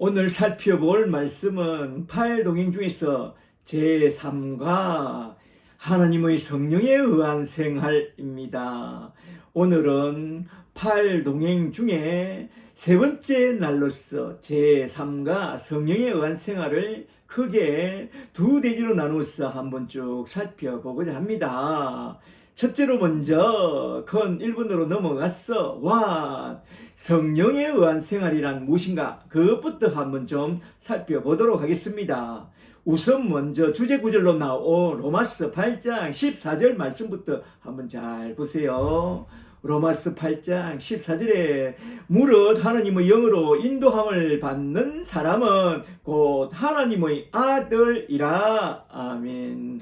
오늘 살펴볼 말씀은 팔동행 중에서 제3과 하나님의 성령에 의한 생활입니다. 오늘은 팔동행 중에 세 번째 날로서 제3과 성령에 의한 생활을 크게 두 대지로 나누어서 한번 쭉 살펴보고자 합니다. 첫째로 먼저 건 1번으로 넘어가서 성령에 의한 생활이란 무엇인가, 그것부터 한번 좀 살펴보도록 하겠습니다. 우선 먼저 주제 구절로 나온 로마서 8장 14절 말씀부터 한번 잘 보세요. 로마서 8장 14절에 무릇 하나님의 영으로 인도함을 받는 사람은 곧 하나님의 아들이라. 아멘.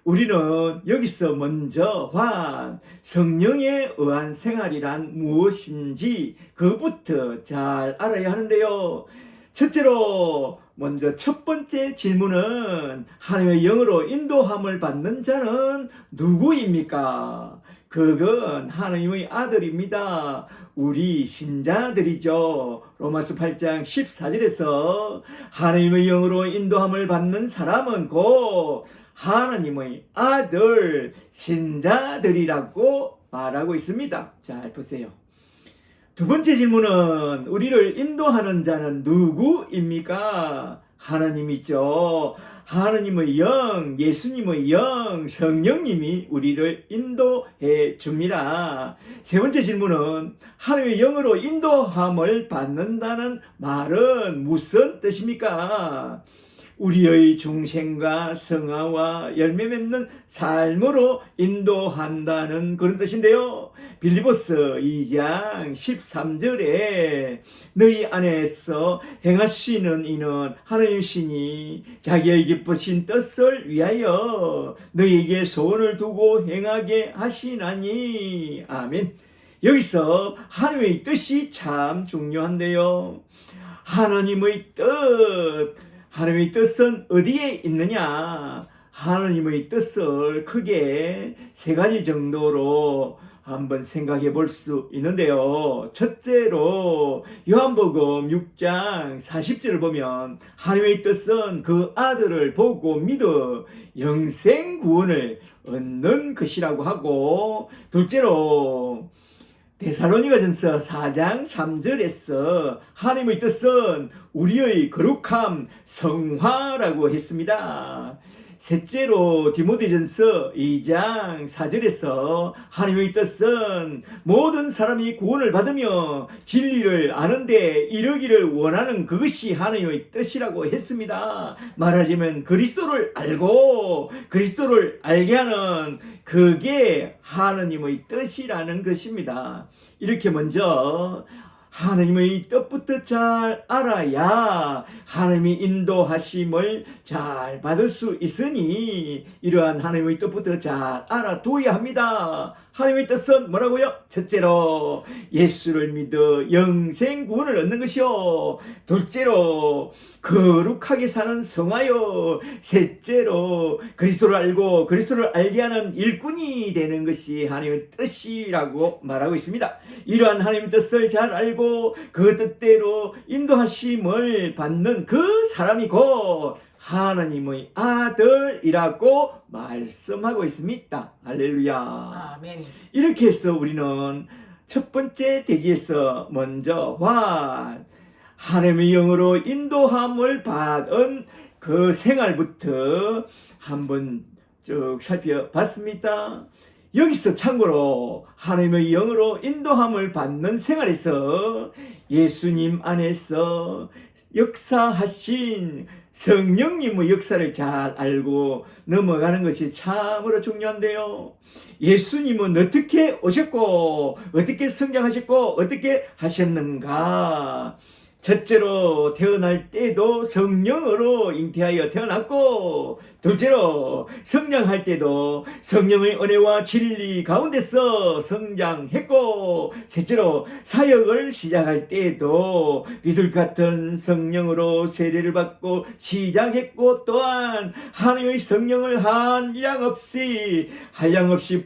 우리는 여기서 먼저 성령에 의한 생활이란 무엇인지 그것부터 잘 알아야 하는데요. 첫째로 먼저 첫 번째 질문은 하나님의 영으로 인도함을 받는 자는 누구입니까? 그건 하나님의 아들입니다. 우리 신자들이죠. 로마서 8장 14절에서 하나님의 영으로 인도함을 받는 사람은 곧 하나님의 아들, 신자들이라고 말하고 있습니다. 잘 보세요. 두 번째 질문은 우리를 인도하는 자는 누구입니까? 하나님이죠. 하나님의 영, 예수님의 영, 성령님이 우리를 인도해 줍니다. 세 번째 질문은 하나님의 영으로 인도함을 받는다는 말은 무슨 뜻입니까? 우리의 중생과 성화와 열매 맺는 삶으로 인도한다는 그런 뜻인데요. 빌립보서 2장 13절에 너희 안에서 행하시는 이는 하나님이시니 자기의 기쁘신 뜻을 위하여 너희에게 소원을 두고 행하게 하시나니. 아멘. 여기서 하나님의 뜻이 참 중요한데요. 하나님의 뜻은 어디에 있느냐? 하나님의 뜻을 크게 세 가지 정도로 한번 생각해 볼 수 있는데요. 첫째로 요한복음 6장 40절을 보면 하나님의 뜻은 그 아들을 보고 믿어 영생 구원을 얻는 것이라고 하고, 둘째로 데살로니가전서 4장 3절에서 하나님의 뜻은 우리의 거룩함, 성화라고 했습니다. 셋째로 디모데전서 2장 4절에서 하나님의 뜻은 모든 사람이 구원을 받으며 진리를 아는데 이르기를 원하는 그것이 하나님의 뜻이라고 했습니다. 말하자면 그리스도를 알고 그리스도를 알게 하는 그게 하나님의 뜻이라는 것입니다. 이렇게 먼저 하나님의 뜻부터 잘 알아야 하나님이 인도하심을 잘 받을 수 있으니 이러한 하나님의 뜻부터 잘 알아둬야 합니다. 하나님의 뜻은 뭐라고요? 첫째로 예수를 믿어 영생 구원을 얻는 것이요. 둘째로 거룩하게 사는 성화요. 셋째로 그리스도를 알고 그리스도를 알게 하는 일꾼이 되는 것이 하나님의 뜻이라고 말하고 있습니다. 이러한 하나님의 뜻을 잘 알고 그 뜻대로 인도하심을 받는 그 사람이 곧 하나님의 아들이라고 말씀하고 있습니다. 할렐루야. 아멘. 이렇게 해서 우리는 첫 번째 대지에서 먼저 하나님의 영으로 인도함을 받은 그 생활부터 한번 쭉 살펴봤습니다. 여기서 참고로 하나님의 영으로 인도함을 받는 생활에서 예수님 안에서 역사하신 성령님의 역사를 잘 알고 넘어가는 것이 참으로 중요한데요. 예수님은 어떻게 오셨고 어떻게 성장하셨고 어떻게 하셨는가? 첫째로 태어날 때도 성령으로 잉태하여 태어났고, 둘째로 성장할 때도 성령의 은혜와 진리 가운데서 성장했고, 셋째로 사역을 시작할 때도 비둘 같은 성령으로 세례를 받고 시작했고, 또한 하나님의 성령을 한량없이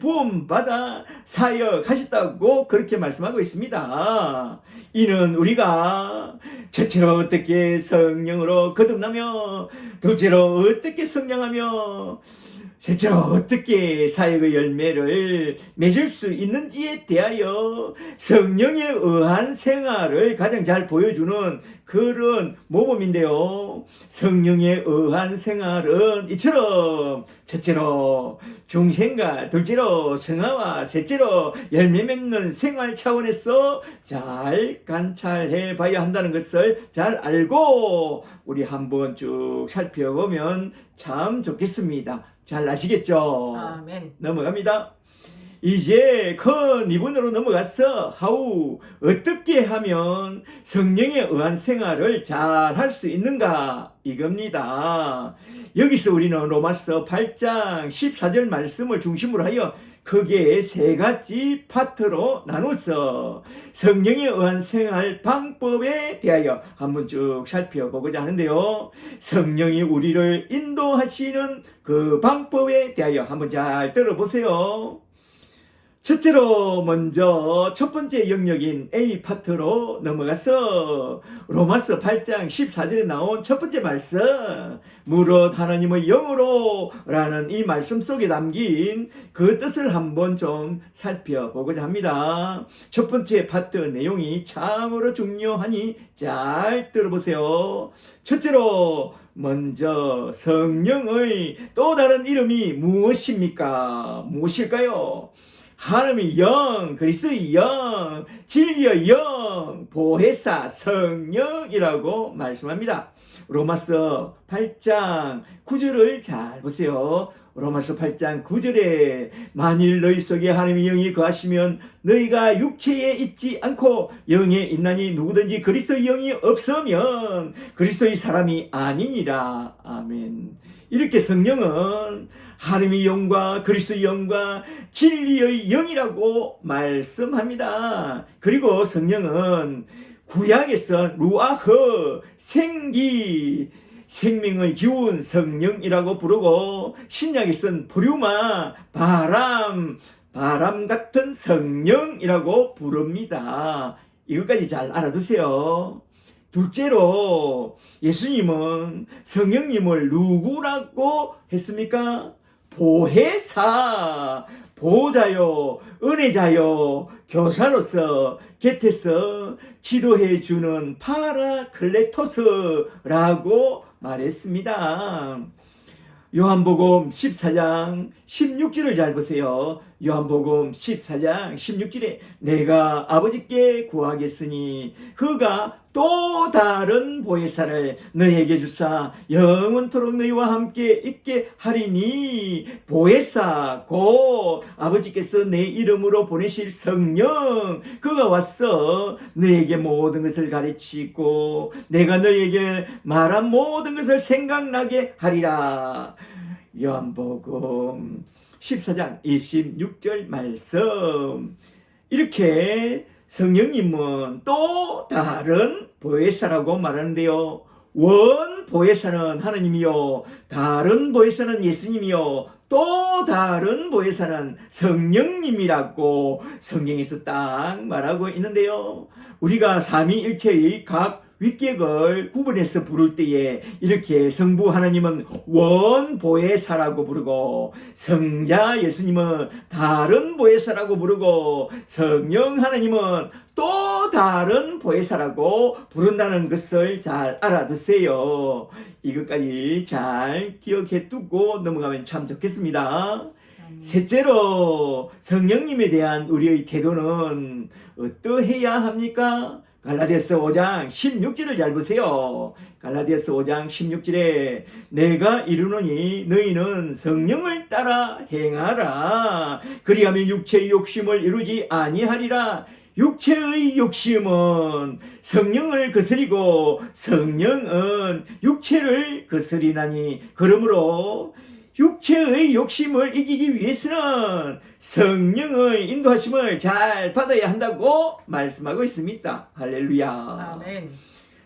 부음받아 사역하셨다고 그렇게 말씀하고 있습니다. 이는 우리가 첫째로 어떻게 성령으로 거듭나며, 둘째로 어떻게 성장하며, 셋째로 어떻게 사역의 열매를 맺을 수 있는지에 대하여 성령에 의한 생활을 가장 잘 보여주는 그런 모범인데요. 성령에 의한 생활은 이처럼 첫째로 중생과, 둘째로 성화와, 셋째로 열매 맺는 생활 차원에서 잘 관찰해 봐야 한다는 것을 잘 알고 우리 한번 쭉 살펴보면 참 좋겠습니다. 잘 아시겠죠? 아멘. 넘어갑니다. 이제 큰 2번으로 넘어가서 어떻게 하면 성령에 의한 생활을 잘 할 수 있는가 이겁니다. 여기서 우리는 로마서 8장 14절 말씀을 중심으로 하여 크게 세 가지 파트로 나눠서 성령에 의한 생활 방법에 대하여 한번 쭉 살펴보고자 하는데요. 성령이 우리를 인도하시는 그 방법에 대하여 한번 잘 들어보세요. 첫째로 먼저 첫 번째 영역인 A 파트로 넘어가서 로마서 8장 14절에 나온 첫 번째 말씀, 무릇 하나님의 영으로 라는 이 말씀 속에 담긴 그 뜻을 한번 좀 살펴보고자 합니다. 첫 번째 파트 내용이 참으로 중요하니 잘 들어보세요. 첫째로 먼저 성령의 또 다른 이름이 무엇입니까? 무엇일까요? 하나님의 영, 그리스도의 영, 진리의 영, 보혜사, 성령이라고 말씀합니다. 로마서 8장 9절을 잘 보세요. 로마서 8장 9절에 만일 너희 속에 하나님의 영이 거하시면 너희가 육체에 있지 않고 영에 있나니 누구든지 그리스도의 영이 없으면 그리스도의 사람이 아니니라. 아멘. 이렇게 성령은 하나님의 영과 그리스도의 영과 진리의 영이라고 말씀합니다. 그리고 성령은 구약에서 루아흐, 생기, 생명의 기운, 성령이라고 부르고 신약에서는 프류마, 바람 같은 성령이라고 부릅니다. 이것까지 잘 알아두세요. 둘째로 예수님은 성령님을 누구라고 했습니까? 보혜사, 보호자요, 은혜자요, 교사로서 곁에서 지도해 주는 파라클레토스라고 말했습니다. 요한복음 14장 16절을 잘 보세요. 요한복음 14장 16절에 내가 아버지께 구하겠으니 그가 또 다른 보혜사를 너희에게 주사 영원토록 너희와 함께 있게 하리니 보혜사 곧 아버지께서 내 이름으로 보내실 성령 그가 와서 너희에게 모든 것을 가르치고 내가 너희에게 말한 모든 것을 생각나게 하리라. 요한복음 14장 26절 말씀. 이렇게 성령님은 또 다른 보혜사라고 말하는데요. 원 보혜사는 하나님이요, 다른 보혜사는 예수님이요, 또 다른 보혜사는 성령님이라고 성경에서 딱 말하고 있는데요. 우리가 삼위일체의 각 위격을 구분해서 부를 때에 이렇게 성부 하나님은 원보혜사라고 부르고 성자 예수님은 다른 보혜사라고 부르고 성령 하나님은 또 다른 보혜사라고 부른다는 것을 잘 알아두세요. 이것까지 잘 기억해 두고 넘어가면 참 좋겠습니다. 셋째로 성령님에 대한 우리의 태도는 어떠해야 합니까? 갈라디아서 5장 16절을 잘 보세요. 갈라디아서 5장 16절에 내가 이르노니 너희는 성령을 따라 행하라. 그리하면 육체의 욕심을 이루지 아니하리라. 육체의 욕심은 성령을 거스리고 성령은 육체를 거스리나니 그러므로 육체의 욕심을 이기기 위해서는 성령의 인도하심을 잘 받아야 한다고 말씀하고 있습니다. 할렐루야. 아멘.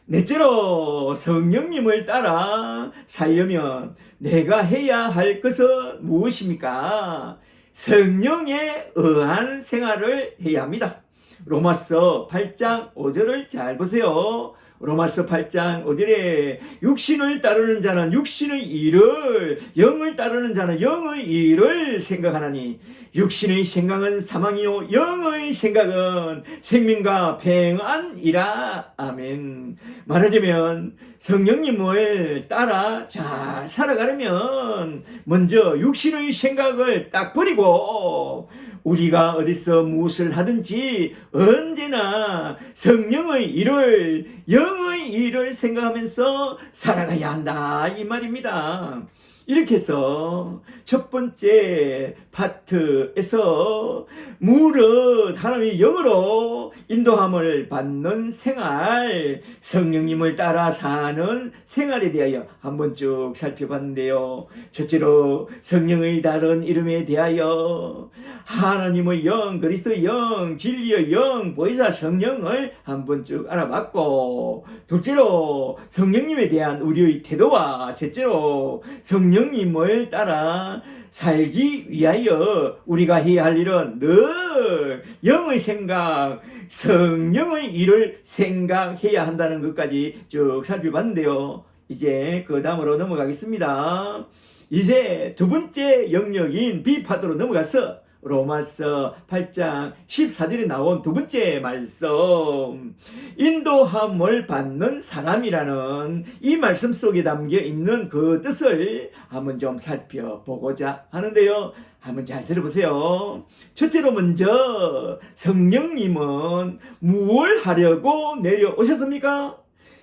넷째로 성령님을 따라 살려면 내가 해야 할 것은 무엇입니까? 성령에 의한 생활을 해야 합니다. 로마서 8장 5절을 잘 보세요. 로마서 8장 5절에 육신을 따르는 자는 육신의 일을, 영을 따르는 자는 영의 일을 생각하나니 육신의 생각은 사망이요 영의 생각은 생명과 평안이라. 아멘. 말하자면 성령님을 따라 잘 살아가려면 먼저 육신의 생각을 딱 버리고 우리가 어디서 무엇을 하든지 언제나 성령의 일을, 영의 일을 생각하면서 살아가야 한다 이 말입니다. 이렇게 해서 첫 번째 파트에서 무릇 하나님의 영으로 인도함을 받는 생활, 성령님을 따라 사는 생활에 대하여 한번 쭉 살펴봤는데요. 첫째로 성령의 다른 이름에 대하여 하나님의 영, 그리스도의 영, 진리의 영, 보혜사 성령을 한번 쭉 알아봤고, 둘째로 성령님에 대한 우리의 태도와 셋째로 성령님을 따라 살기 위하여 우리가 해야 할 일은 늘 영의 생각, 성령의 일을 생각해야 한다는 것까지 쭉 살펴봤는데요. 이제 그 다음으로 넘어가겠습니다. 이제 두 번째 영역인 B파트로 넘어가서 로마서 8장 14절에 나온 두 번째 말씀, 인도함을 받는 사람이라는 이 말씀 속에 담겨 있는 그 뜻을 한번 좀 살펴보고자 하는데요. 한번 잘 들어보세요. 첫째로 먼저 성령님은 무엇을 하려고 내려오셨습니까?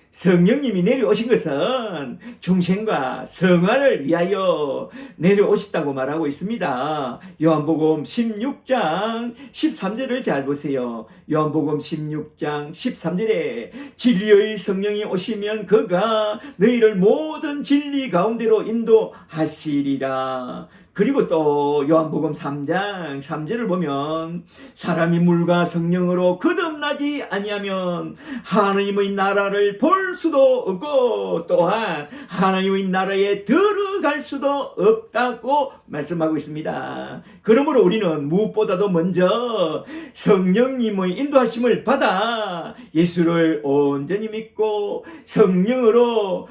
성령님이 내려오신 것은 중생과 성화를 위하여 내려오셨다고 말하고 있습니다. 요한복음 16장 13절을 잘 보세요. 요한복음 16장 13절에 진리의 성령이 오시면 그가 너희를 모든 진리 가운데로 인도하시리라. 그리고 또 요한복음 3장 3절을 보면 사람이 물과 성령으로 거듭나지 아니하면 하나님의 나라를 볼 수도 없고 또한 하나님의 나라에 들어갈 수도 없다고 말씀하고 있습니다. 그러므로 우리는 무엇보다도 먼저 성령님의 인도하심을 받아 예수를 온전히 믿고 성령으로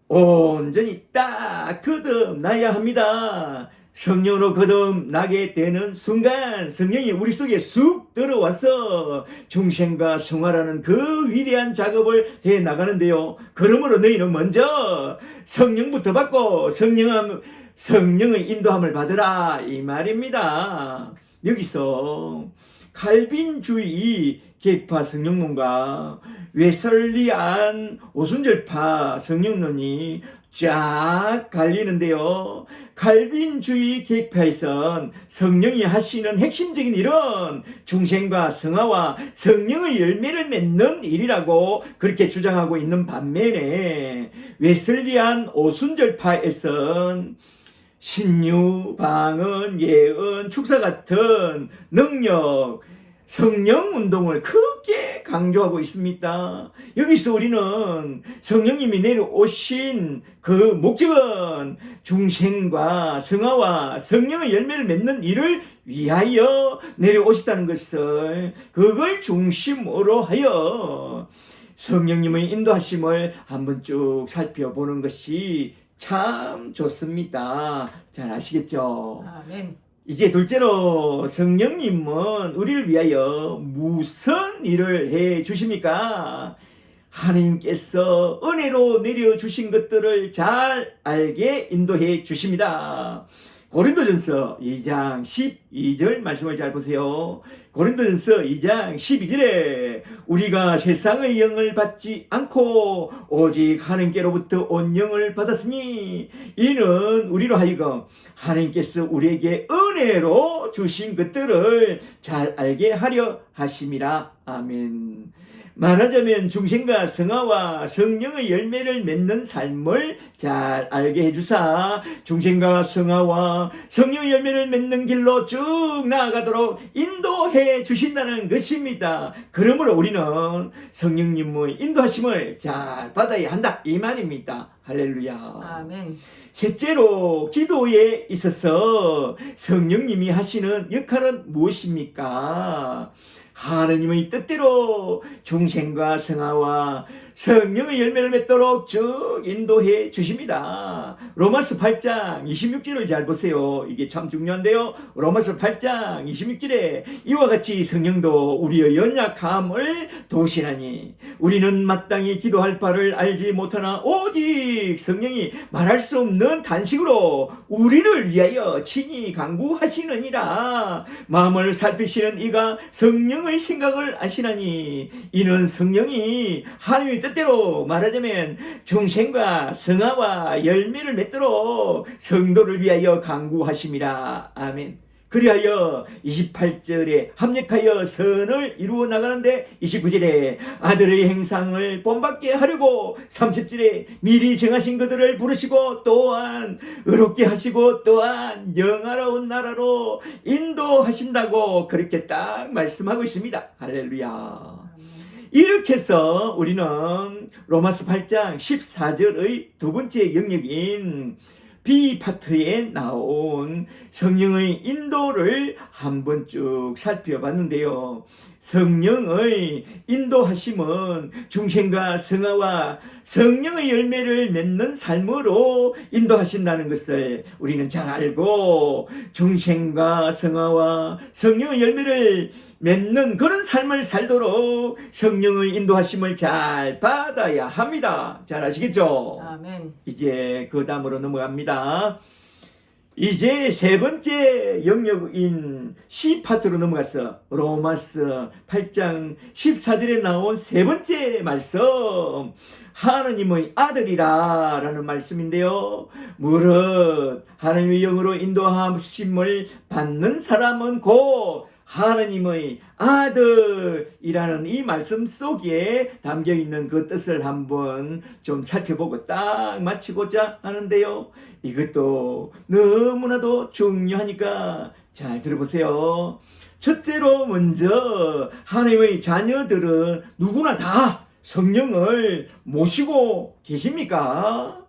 온전히 딱 거듭나야 합니다. 성령으로 거듭나게 되는 순간 성령이 우리 속에 쑥 들어와서 중생과 성화라는 그 위대한 작업을 해 나가는데요. 그러므로 너희는 먼저 성령부터 받고 성령의 인도함을 받으라 이 말입니다. 여기서 칼빈주의 계파 성령론과 웨슬리안 오순절파 성령론이 쫙 갈리는데요. 칼빈주의 계파에선 성령이 하시는 핵심적인 일은 중생과 성화와 성령의 열매를 맺는 일이라고 그렇게 주장하고 있는 반면에 웨슬리안 오순절파에선 신유, 방언, 예언, 축사 같은 능력, 성령 운동을 크게 강조하고 있습니다. 여기서 우리는 성령님이 내려오신 그 목적은 중생과 성화와 성령의 열매를 맺는 일을 위하여 내려오시다는 것을 그걸 중심으로 하여 성령님의 인도하심을 한번 쭉 살펴보는 것이 참 좋습니다. 잘 아시겠죠? 아멘. 이제 둘째로 성령님은 우리를 위하여 무슨 일을 해 주십니까? 하나님께서 은혜로 내려주신 것들을 잘 알게 인도해 주십니다. 고린도전서 2장 12절 말씀을 잘 보세요. 고린도전서 2장 12절에 우리가 세상의 영을 받지 않고 오직 하나님께로부터 온 영을 받았으니 이는 우리로 하여금 하나님께서 우리에게 은혜로 주신 것들을 잘 알게 하려 하심이라. 아멘. 말하자면 중생과 성화와 성령의 열매를 맺는 삶을 잘 알게 해주사 중생과 성화와 성령의 열매를 맺는 길로 쭉 나아가도록 인도해 주신다는 것입니다. 그러므로 우리는 성령님의 인도하심을 잘 받아야 한다 이 말입니다. 할렐루야. 아멘. 셋째로 기도에 있어서 성령님이 하시는 역할은 무엇입니까? 하느님의 뜻대로 중생과 성화와 성령의 열매를 맺도록 쭉 인도해 주십니다. 로마서 8장 26절을 잘 보세요. 이게 참 중요한데요. 로마서 8장 26절에 이와 같이 성령도 우리의 연약함을 도우시나니 우리는 마땅히 기도할 바를 알지 못하나 오직 성령이 말할 수 없는 단식으로 우리를 위하여 친히 간구하시느니라. 마음을 살피시는 이가 성령의 생각을 아시나니 이는 성령이 하나님의 뜻대로 말하자면 중생과 성화와 열매를 맺도록 성도를 위하여 간구하심이라. 아멘. 그리하여 28절에 합력하여 선을 이루어 나가는데 29절에 아들의 행상을 본받게 하려고 30절에 미리 정하신 그들을 부르시고 또한 의롭게 하시고 또한 영화로운 나라로 인도하신다고 그렇게 딱 말씀하고 있습니다. 할렐루야. 이렇게 해서 우리는 로마서 8장 14절의 두 번째 영역인 B파트에 나온 성령의 인도를 한번 쭉 살펴봤는데요. 성령의 인도하심은 중생과 성화와 성령의 열매를 맺는 삶으로 인도하신다는 것을 우리는 잘 알고 중생과 성화와 성령의 열매를 맺는 그런 삶을 살도록 성령의 인도하심을 잘 받아야 합니다. 잘 아시겠죠? 아멘. 이제 그 다음으로 넘어갑니다. 이제 세 번째 영역인 C파트로 넘어가서 로마서 8장 14절에 나온 세 번째 말씀, 하나님의 아들이라 라는 말씀인데요. 무릇 하나님의 영으로 인도하심을 받는 사람은 곧 하나님의 아들이라는 이 말씀 속에 담겨 있는 그 뜻을 한번 좀 살펴보고 딱 마치고자 하는데요. 이것도 너무나도 중요하니까 잘 들어보세요. 첫째로 먼저 하나님의 자녀들은 누구나 다 성령을 모시고 계십니까?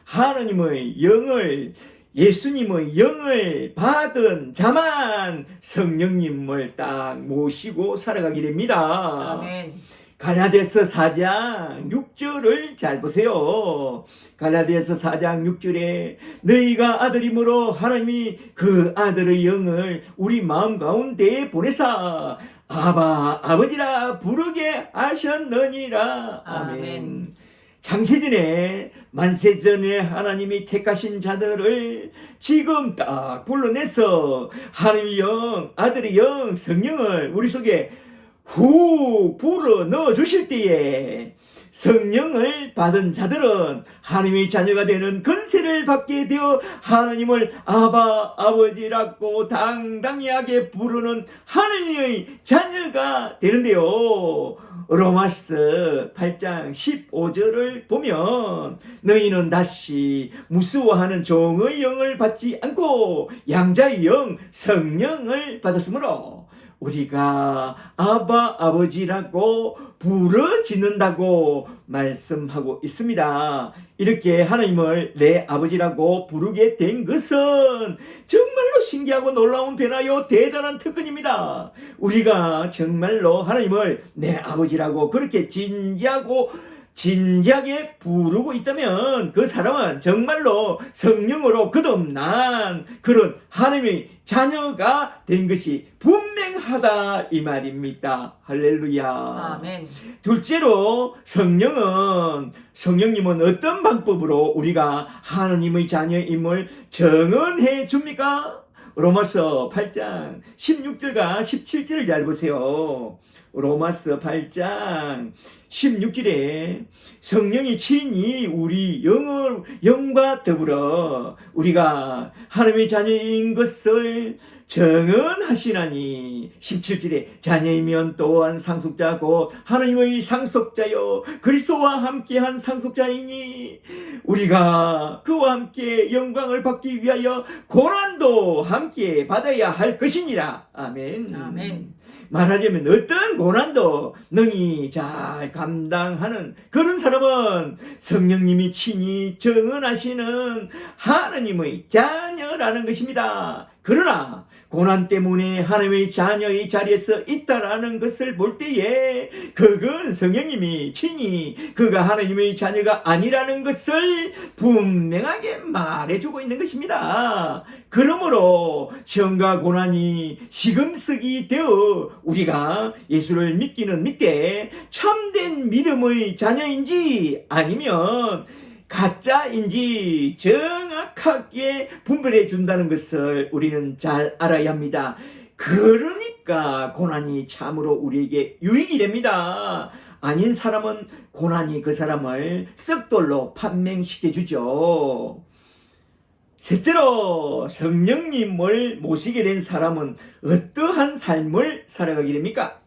하나님의 영을 예수님의 영을 받은 자만 성령님을 딱 모시고 살아가게 됩니다. 아멘. 갈라디아서 4장 6절을 잘 보세요. 갈라디아서 4장 6절에 너희가 아들이므로 하나님이 그 아들의 영을 우리 마음 가운데에 보내사 아바 아버지라 부르게 하셨느니라. 아멘. 창세전에 만세전에 하나님이 택하신 자들을 지금 딱 불러내서 하나님의 영, 아들의 영, 성령을 우리 속에 훅 불어 넣어 주실 때에 성령을 받은 자들은 하나님의 자녀가 되는 권세를 받게 되어 하나님을 아바 아버지라고 당당하게 부르는 하나님의 자녀가 되는데요. 로마서 8장 15절을 보면 너희는 다시 무수워하는 종의 영을 받지 않고 양자의 영 성령을 받았으므로 우리가 아바 아버지라고 부르짖는다고 말씀하고 있습니다. 이렇게 하나님을 내 아버지라고 부르게 된 것은 정말로 신기하고 놀라운 변화요 대단한 특권입니다. 우리가 정말로 하나님을 내 아버지라고 그렇게 진지하게 부르고 있다면 그 사람은 정말로 성령으로 거듭난 그런 하나님의 자녀가 된 것이 분명하다 이 말입니다. 할렐루야. 아멘. 둘째로 성령님은 어떤 방법으로 우리가 하나님의 자녀임을 증언해 줍니까? 로마서 8장 16절과 17절을 잘 보세요. 로마서 8장 16절에 성령이 친히 우리 영과 더불어 우리가 하나님의 자녀인 것을 증언하시나니 17절에 자녀이면 또한 상속자고 하나님의 상속자요 그리스도와 함께한 상속자이니 우리가 그와 함께 영광을 받기 위하여 고난도 함께 받아야 할 것이니라. 아멘. 아멘. 말하자면 어떤 고난도 능히 잘 감당하는 그런 사람은 성령님이 친히 증언하시는 하나님의 자녀라는 것입니다. 그러나 고난 때문에 하나님의 자녀의 자리에서 있다라는 것을 볼 때에 그건 성령님이 친히 그가 하나님의 자녀가 아니라는 것을 분명하게 말해주고 있는 것입니다. 그러므로 시험과 고난이 시금석이 되어 우리가 예수를 믿기는 믿되 참된 믿음의 자녀인지 아니면 가짜인지 정확하게 분별해 준다는 것을 우리는 잘 알아야 합니다. 그러니까 고난이 참으로 우리에게 유익이 됩니다. 아닌 사람은 고난이 그 사람을 썩돌로 판명시켜 주죠. 셋째로 성령님을 모시게 된 사람은 어떠한 삶을 살아가게 됩니까?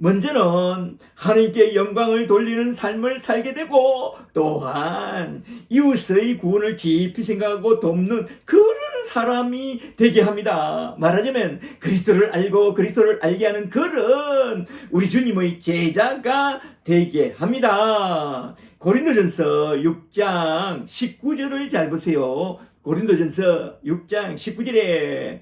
먼저는 하나님께 영광을 돌리는 삶을 살게 되고 또한 이웃의 구원을 깊이 생각하고 돕는 그런 사람이 되게 합니다. 말하자면 그리스도를 알고 그리스도를 알게 하는 그런 우리 주님의 제자가 되게 합니다. 고린도전서 6장 19절을 잘 보세요. 고린도전서 6장 19절에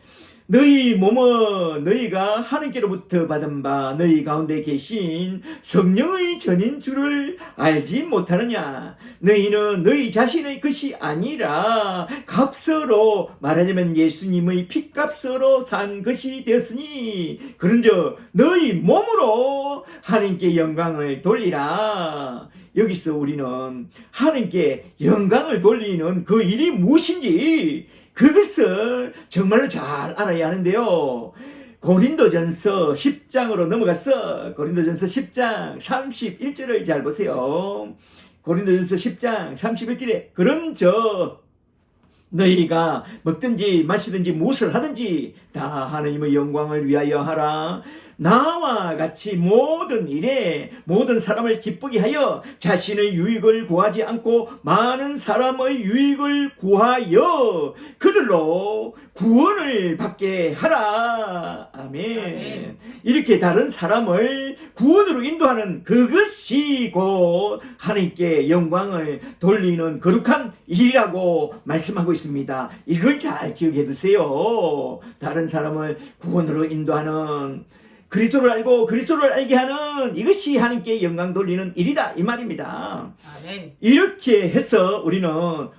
너희 몸은 너희가 하나님께로부터 받은 바 너희 가운데 계신 성령의 전인 줄을 알지 못하느냐. 너희는 너희 자신의 것이 아니라 값으로 말하자면 예수님의 핏값으로 산 것이 되었으니 그런즉 너희 몸으로 하나님께 영광을 돌리라. 여기서 우리는 하나님께 영광을 돌리는 그 일이 무엇인지 그것을 정말로 잘 알아야 하는데요. 고린도전서 10장으로 넘어가서 고린도전서 10장 31절을 잘 보세요. 고린도전서 10장 31절에 그런즉 너희가 먹든지 마시든지 무엇을 하든지 다 하나님의 영광을 위하여 하라. 나와 같이 모든 일에 모든 사람을 기쁘게 하여 자신의 유익을 구하지 않고 많은 사람의 유익을 구하여 그들로 구원을 받게 하라. 아멘. 아멘. 이렇게 다른 사람을 구원으로 인도하는 그것이 곧 하나님께 영광을 돌리는 거룩한 일이라고 말씀하고 있습니다. 이걸 잘 기억해 두세요. 다른 사람을 구원으로 인도하는 그리스도를 알고 그리스도를 알게 하는 이것이 하나님께 영광 돌리는 일이다 이 말입니다. 아멘. 이렇게 해서 우리는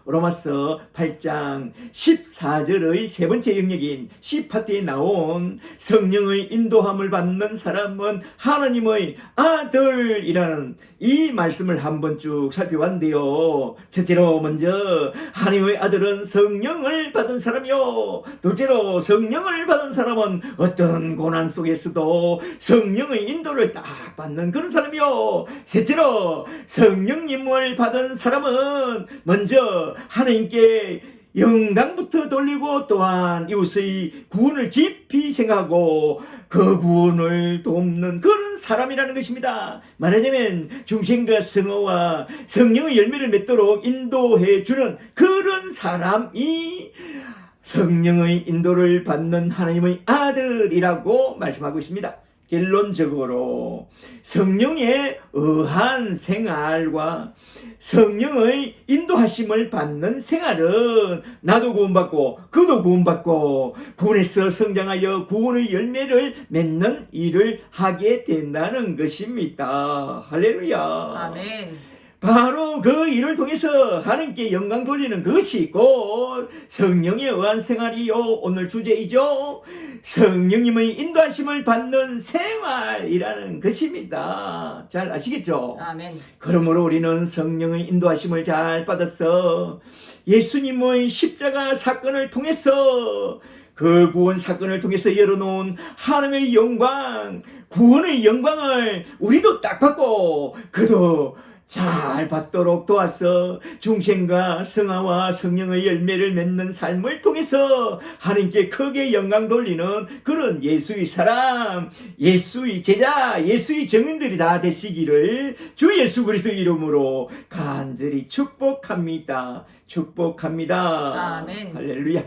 로마서 8장 14절의 세 번째 영역인 C파트에 나온 성령의 인도함을 받는 사람은 하나님의 아들이라는 이 말씀을 한번 쭉 살펴봤는데요. 첫째로 먼저 하나님의 아들은 성령을 받은 사람이요. 둘째로 성령을 받은 사람은 어떤 고난 속에서도 성령의 인도를 딱 받는 그런 사람이요. 셋째로 성령님을 받은 사람은 먼저 하나님께 영광부터 돌리고 또한 이웃의 구원을 깊이 생각하고 그 구원을 돕는 그런 사람이라는 것입니다. 말하자면 중생과 성어와 성령의 열매를 맺도록 인도해 주는 그런 사람이 성령의 인도를 받는 하나님의 아들이라고 말씀하고 있습니다. 결론적으로 성령의 의한 생활과 성령의 인도하심을 받는 생활은 나도 구원받고 그도 구원받고 구원에서 성장하여 구원의 열매를 맺는 일을 하게 된다는 것입니다. 할렐루야. 아멘. 바로 그 일을 통해서 하나님께 영광 돌리는 그것이 곧 성령에 의한 생활이요. 오늘 주제이죠. 성령님의 인도하심을 받는 생활이라는 것입니다. 잘 아시겠죠? 아멘. 그러므로 우리는 성령의 인도하심을 잘 받아서 예수님의 십자가 사건을 통해서 그 구원 사건을 통해서 열어놓은 하나님의 영광, 구원의 영광을 우리도 딱 받고 그도 잘 받도록 도와서 중생과 성화와 성령의 열매를 맺는 삶을 통해서 하나님께 크게 영광 돌리는 그런 예수의 사람, 예수의 제자, 예수의 증인들이 다 되시기를 주 예수 그리스도 이름으로 간절히 축복합니다. 축복합니다. 아멘. 할렐루야.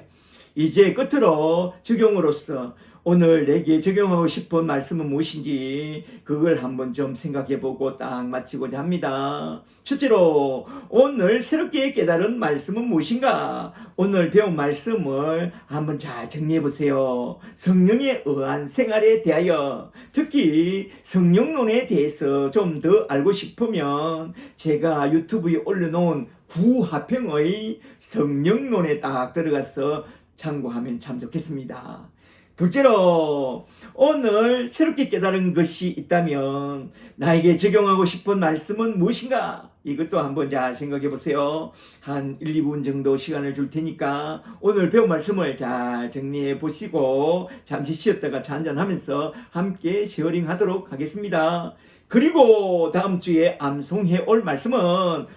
이제 끝으로 적용으로서 오늘 내게 적용하고 싶은 말씀은 무엇인지 그걸 한번 좀 생각해보고 딱 마치고자 합니다. 첫째로 오늘 새롭게 깨달은 말씀은 무엇인가? 오늘 배운 말씀을 한번 잘 정리해보세요. 성령에 의한 생활에 대하여, 특히 성령론에 대해서 좀 더 알고 싶으면 제가 유튜브에 올려놓은 구화평의 성령론에 딱 들어가서 참고하면 참 좋겠습니다. 둘째로 오늘 새롭게 깨달은 것이 있다면 나에게 적용하고 싶은 말씀은 무엇인가? 이것도 한번 잘 생각해 보세요. 한 1, 2분 정도 시간을 줄 테니까 오늘 배운 말씀을 잘 정리해 보시고 잠시 쉬었다가 차 한잔하면서 함께 쉐어링 하도록 하겠습니다. 그리고 다음 주에 암송해 올 말씀은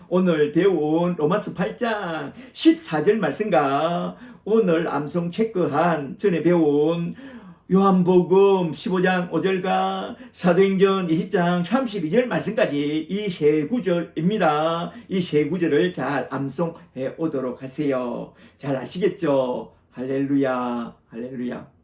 오늘 배운 로마서 8장 14절 말씀과 오늘 암송 체크한 전에 배운 요한복음 15장 5절과 사도행전 20장 32절 말씀까지 이 세 구절입니다. 이 세 구절을 잘 암송해 오도록 하세요. 잘 아시겠죠? 할렐루야, 할렐루야.